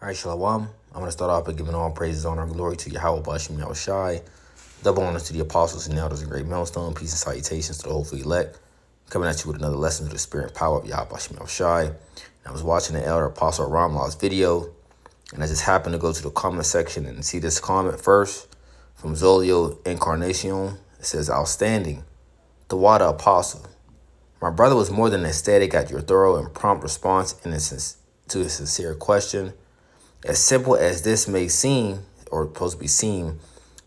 All right, Shalom. I'm going to start off by giving all praises, honor, and glory to Yahweh Bashim Yahushai. Double honors to the apostles and elders in great millstone. Peace and salutations to the hopefully elect. Coming at you with another lesson to the spirit and power of Yahweh Bashim Yahushai. And I was watching the elder apostle Ramlah's video, and I just happened to go to the comment section and see this comment first from Zolio Encarnacion. It says, outstanding. The water apostle. My brother was more than ecstatic at your thorough and prompt response to a sincere question. As simple as this may seem, or supposed to be seen,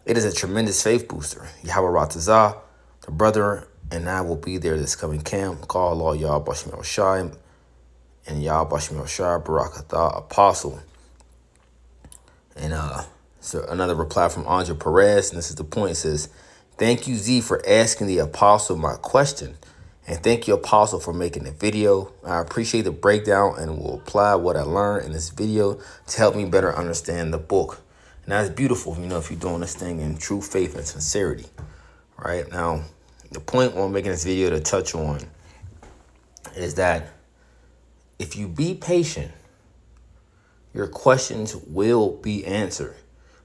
it is a tremendous faith booster. Yahweh Ratazah, the brother, and I will be there this coming camp. Call Allah Yah Bashim Yahushai and Yah Bashim Yahushai Barakatah Apostle. And so another reply from Andre Perez, and this is the point. It says, thank you, Z, for asking the apostle my question. And thank you, Apostle, for making the video. I appreciate the breakdown and will apply what I learned in this video to help me better understand the book. And that's beautiful, if you're doing this thing in true faith and sincerity. Right? Now, the point I'm making this video to touch on is that if you be patient, your questions will be answered.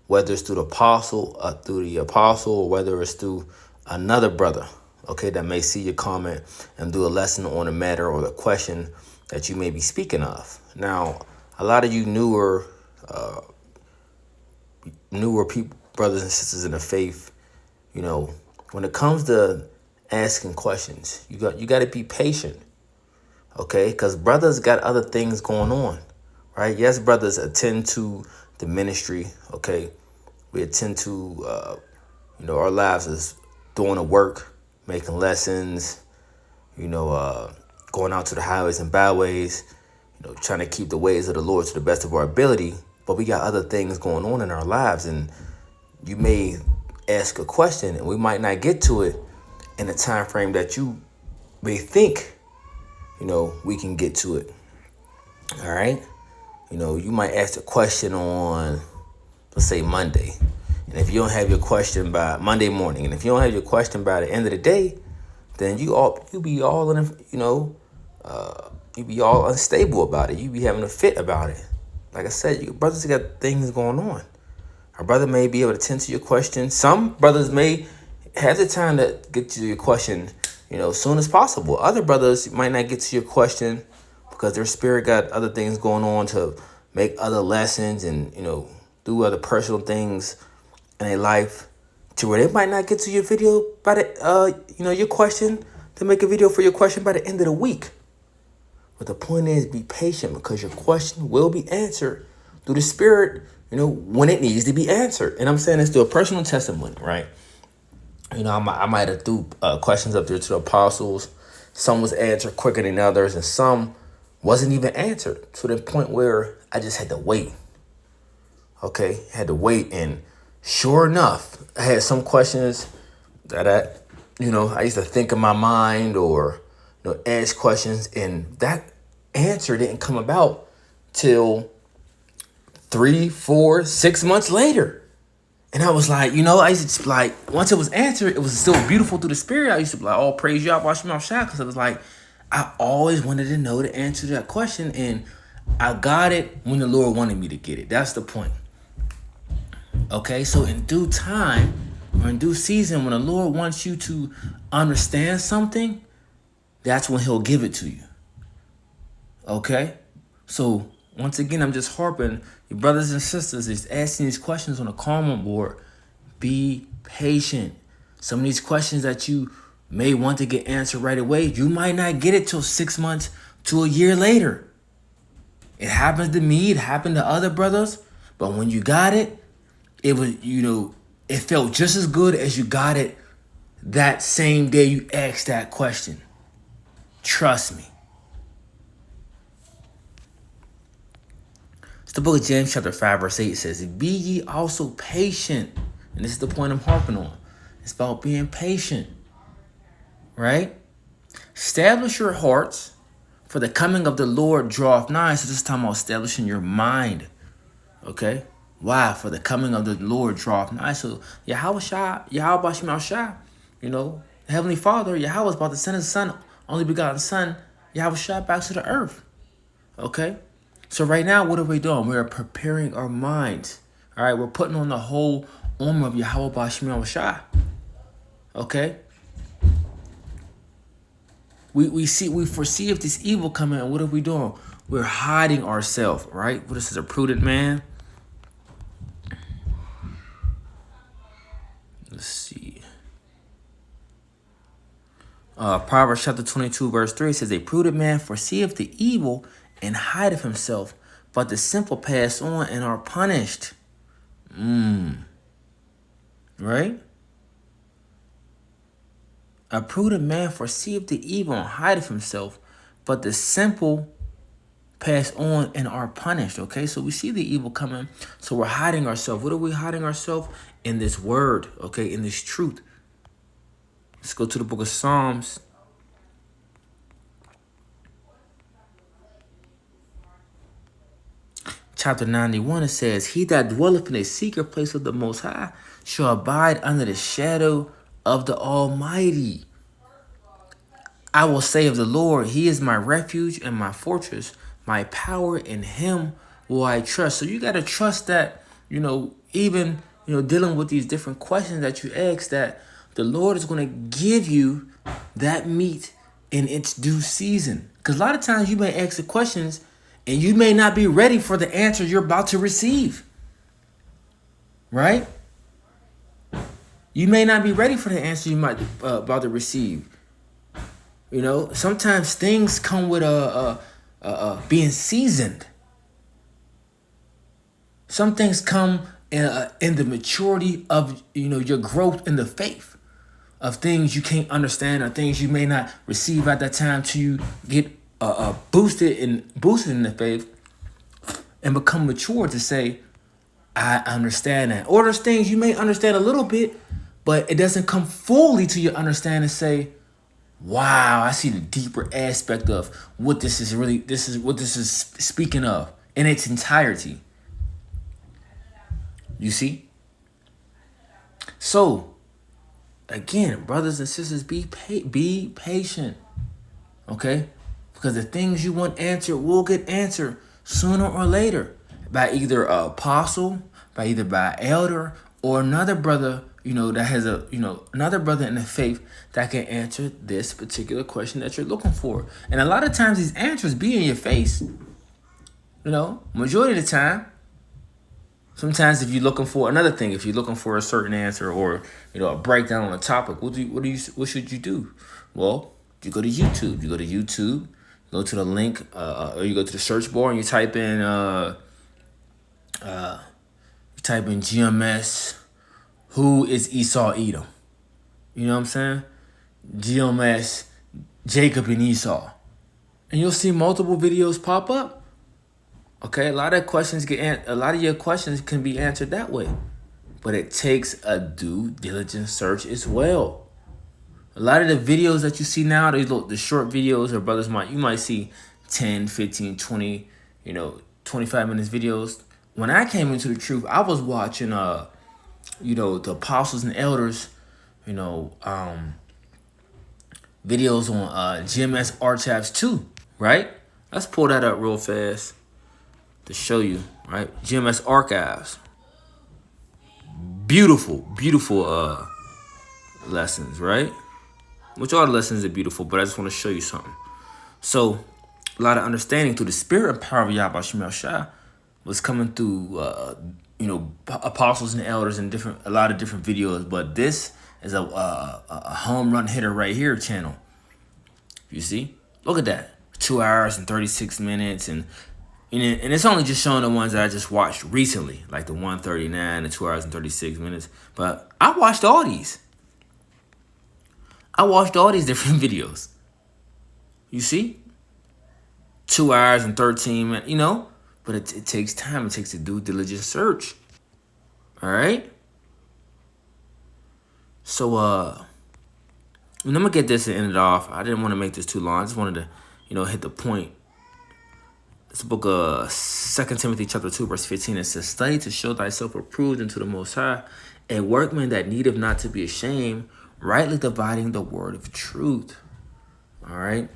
Whether it's through the apostle, or whether it's through another brother, okay, that may see your comment and do a lesson on the matter or the question that you may be speaking of. Now, a lot of you newer people, brothers and sisters in the faith, when it comes to asking questions, you got to be patient, okay? Because brothers got other things going on, right? Yes, brothers attend to the ministry, okay? We attend to, our lives is doing the work, making lessons, going out to the highways and byways, trying to keep the ways of the Lord to the best of our ability. But we got other things going on in our lives, and you may ask a question and we might not get to it in the time frame that you may think, we can get to it. All right. You might ask a question on, let's say, Monday. And if you don't have your question by Monday morning, and if you don't have your question by the end of the day, then you be all unstable about it. You be having a fit about it. Like I said, your brothers got things going on. Our brother may be able to attend to your question. Some brothers may have the time to get to your question, as soon as possible. Other brothers might not get to your question because their spirit got other things going on to make other lessons and, do other personal things in their life to where they might not get to your video by the, your question, to make a video for your question by the end of the week. But the point is, be patient because your question will be answered through the spirit, when it needs to be answered. And I'm saying this through a personal testimony, right? I might have threw questions up there to the apostles. Some was answered quicker than others, and some wasn't even answered to the point where I just had to wait. Okay, had to wait, and sure enough, I had some questions that I used to think in my mind or ask questions, and that answer didn't come about till 3, 4, 6 months later. And I was like, I used to like, once it was answered, it was still beautiful through the spirit. I used to be like, oh, praise Yah, watch me off shot, because it was like, I always wanted to know the answer to that question, and I got it when the Lord wanted me to get it. That's the point. Okay, so in due time or in due season, when the Lord wants you to understand something, that's when he'll give it to you. Okay, so once again, I'm just harping, your brothers and sisters is asking these questions on the comment board. Be patient. Some of these questions that you may want to get answered right away, you might not get it till 6 months to a year later. It happens to me, it happened to other brothers, but when you got it, it was, it felt just as good as you got it that same day you asked that question. Trust me. It's the book of James chapter 5 verse 8 says, be ye also patient. And this is the point I'm harping on. It's about being patient. Right? Establish your hearts, for the coming of the Lord draweth nigh. So this is talking about establishing your mind. Okay? Why? For the coming of the Lord draweth nigh. So Yahweh Bashim Yahushai, the Heavenly Father, Yahweh is about to send his Son, only begotten Son, Yahweh Shai, back to the earth. Okay? So right now, what are we doing? We're preparing our minds. All right, we're putting on the whole armor of Yahweh Bashmiel Shah. Okay? We foresee if this evil coming, and what are we doing? We're hiding ourselves, right? What is a prudent man? Let's see. Proverbs chapter 22, verse 3 says, a prudent man foreseeth the evil and hideth himself, but the simple pass on and are punished. Right? A prudent man foreseeth the evil and hideth himself, but the simple pass on and are punished. Okay, so we see the evil coming, so we're hiding ourselves. What are we hiding ourselves? In this word, okay, in this truth. Let's go to the book of Psalms. Chapter 91, it says, he that dwelleth in a secret place of the Most High shall abide under the shadow of the Almighty. I will say of the Lord, he is my refuge and my fortress, my power, in him will I trust. So you got to trust that, even, dealing with these different questions that you ask, that the Lord is going to give you that meat in its due season. Because a lot of times you may ask the questions and you may not be ready for the answer you're about to receive. Right? You may not be ready for the answer you might about to receive. Sometimes things come with being seasoned. Some things come in the maturity of your growth in the faith, of things you can't understand or things you may not receive at that time till you get boosted in the faith and become mature to say, I understand that. Or there's things you may understand a little bit, but it doesn't come fully to your understanding. Say, wow, I see the deeper aspect of what this is speaking of in its entirety. You see? So, again, brothers and sisters, be patient. Okay? Because the things you want answered will get answered sooner or later by either an apostle, by an elder, or another brother, that has another brother in the faith that can answer this particular question that you're looking for. And a lot of times these answers be in your face. Majority of the time. Sometimes if you're looking for another thing, if you're looking for a certain answer or, a breakdown on a topic, what should you do? Well, you go to YouTube. Go to the link, or you go to the search bar and you type in GMS, who is Esau Edom? You know what I'm saying? GMS, Jacob and Esau. And you'll see multiple videos pop up. Okay, a lot of your questions can be answered that way. But it takes a due diligence search as well. A lot of the videos that you see now, the short videos, or brothers you might see 10, 15, 20, 25 minutes videos. When I came into the truth, I was watching the apostles and elders, videos on GMS Archives 2, right? Let's pull that up real fast to show you, right? GMS Archives. Beautiful lessons, right? Which all the lessons are beautiful, but I just want to show you something. So, a lot of understanding through the spirit and power of Yahweh Shemel Shah was coming through, apostles and elders and a lot of different videos. But this is a home run hitter right here channel. You see? Look at that. 2 hours and 36 minutes. And it's only just showing the ones that I just watched recently, like the 139, the 2 hours and 36 minutes. But I watched all these. I watched all these different videos. You see? 2 hours and 13 minutes, but it takes time. It takes a due diligence search. All right? So, I'm going to get this and end it off. I didn't want to make this too long. I just wanted to, hit the point. It's the book of 2 Timothy chapter 2, verse 15. It says, study to show thyself approved unto the Most High, a workman that needeth not to be ashamed, rightly dividing the word of truth. All right.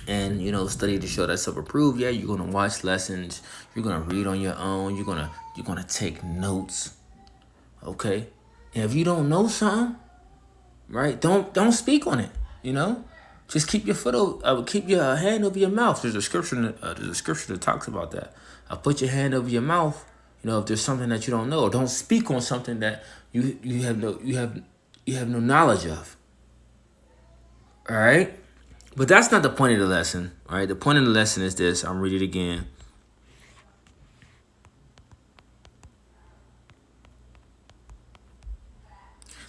and study to show that self-approved. Yeah, you're gonna watch lessons, you're gonna read on your own, you're gonna take notes. Okay, and if you don't know something, right, don't speak on it. Just keep your keep your hand over your mouth. There's a scripture that talks about that. Put your hand over your mouth. If there's something that you don't know, don't speak on something that you have no knowledge of. All right. But that's not the point of the lesson, all right? The point of the lesson is this. I'm reading it again.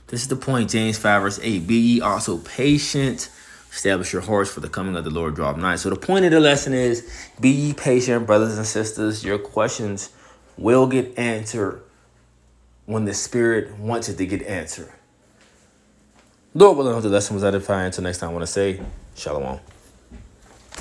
This is the point, James 5, verse 8. Be ye also patient. Establish your hearts, for the coming of the Lord draweth nigh. So the point of the lesson is, be ye patient, brothers and sisters. Your questions will get answered when the Spirit wants it to get answered. Lord willing, I hope the lesson was edifying. Until next time, I want to say, Shalom.